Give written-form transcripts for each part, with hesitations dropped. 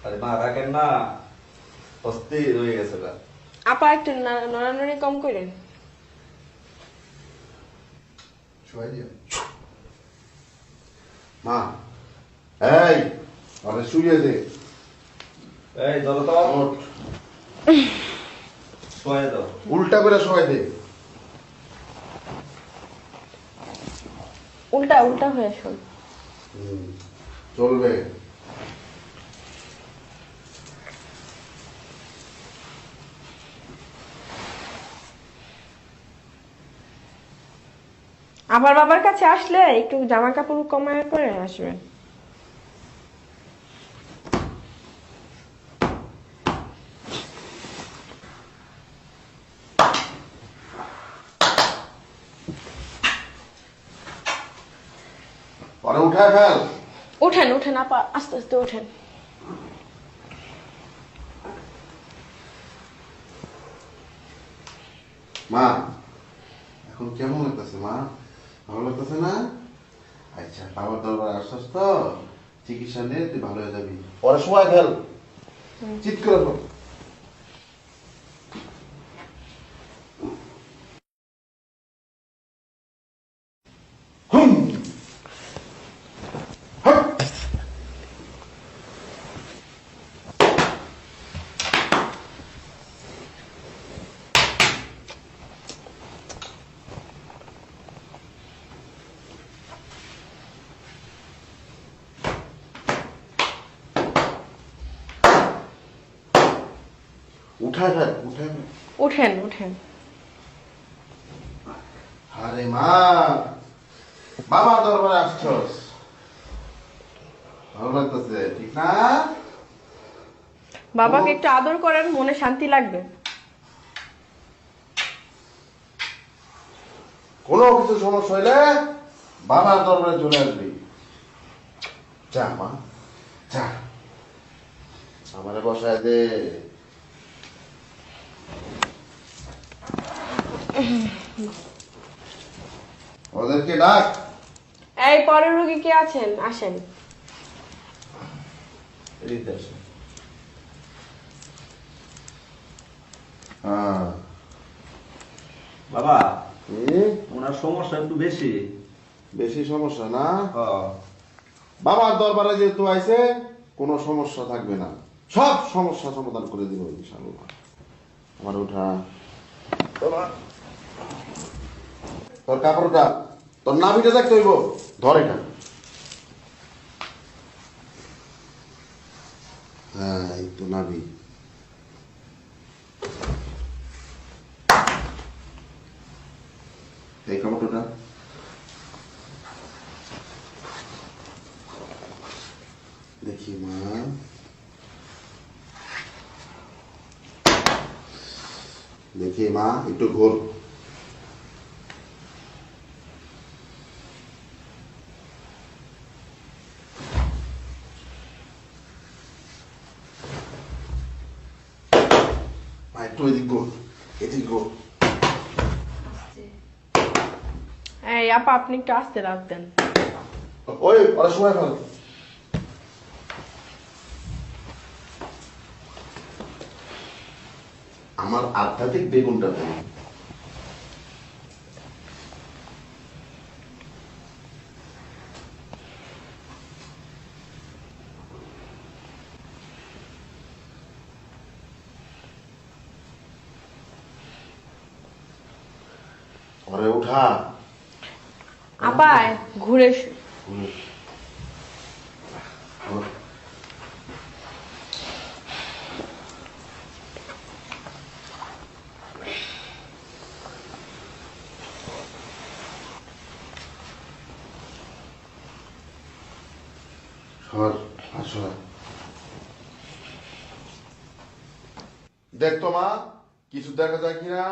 আরে মা রাখেন না, অস্থির হয়ে গেছে গা। আপা একটু নড়ানড়ি কম করেন। শোয়াই দিও। মা, এই আরে শুয়ে দে। এই ধরো তো, ওঠ। শোয়াই দাও। উল্টা করে শোয়াই দে। উল্টা উল্টা হয়ে শোন। চলবে। আমার বাবার কাছে আসলে একটু জামা কাপড় কমায় পরে আসবেন। পরে উঠায় ফেল। উঠেন উঠেন আপা, আস্তে আস্তে উঠেন। মা, এখন কেমন লাগতেছে মা? ভালো লাগতেছে না? আচ্ছা, বাবার দরবার আসছস তো, চিকিৎসা নিয়ে তুই ভালো হয়ে যাবি। পরে সময় ফেল, চিৎ করে ফেল। হুম। হাট। উঠায় ফেল, উঠায় ফেল। উঠেন উঠেন। আরে মা, বাবার দরবারে আসছস, ভালো লাগতেছে ঠিক না? বাবাকে একটু আদর করেন, মনে শান্তি লাগবে। কোনো কিছু সমস্যা হইলে বাবার দরবারে চলে আসবি। যা মা, যা, আমারে বসায় দে। ওদেরকে ডাক। এই পরের রোগী কে আছেন, আসেন। এদিকে আসো। হ্যাঁ। বাবা, হুম, ওনার সমস্যা একটু বেশি। বেশি সমস্যা না? হ্যাঁ। বাবার দরবারে যেহেতু আইছে, কোনো সমস্যা থাকবে না, সব সমস্যা সমাধান করে দিব ইনশাআল্লাহ। আমার উঠা। তোর কাপড়টা, তোর নাভিটা দেখতে হইব। ধর এটা। হ্যাঁ, এই তো নাভি। এই কাপড়টা। দেখি মা। দেখি মা, একটু ঘোর। মা একটু এদিক ঘোর, এদিক ঘোর। এই আপা, আপনি একটু আস্তে রাখতেন। ওই ওরা সময় ফেল। আমার আধ্যাত্মিক বেগুনটা দেন। ওরে উঠা। আপা ঘুরে হুম। ওর। সর, আসো। দেখ তো মা, কিছু দেখা যায় কিনা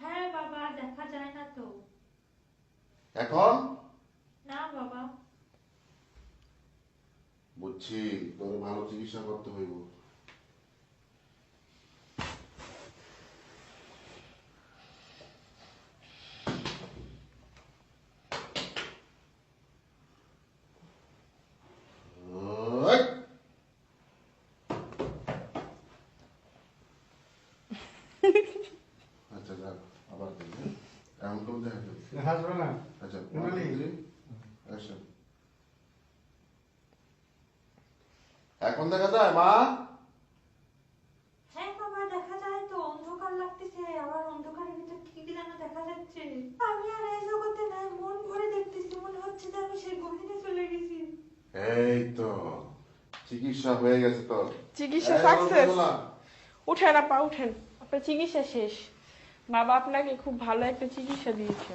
হ্যাঁ বাবা, দেখা যায় না তো। এখন? না বাবা। বুঝছি, তোর ভালো চিকিৎসা করতে হইব। ওই, হাসবে না। আচ্ছা রুমালি। 1 2 3 অ্যাকশন। এখন দেখা যায় মা? হ্যাঁ বাবা দেখা যায় তো, অন্ধকার লাগতেছে, আবার অন্ধকারের ভিতর কি কি যেন দেখা যাচ্ছে। আমি আর এই জগতে নাই, মন ভরে দেখতেছি, মনে হচ্ছে যে আমি সেই গভীরে চলে গেছি। এই তো চিকিৎসা হয়ে গেছে তো। চিকিৎসা এই, সাকসেস। বলা। উঠেন আপা উঠেন, আপনার চিকিৎসা শেষ। বাবা আপনাকে খুব ভালো একটা চিকিৎসা দিয়েছে।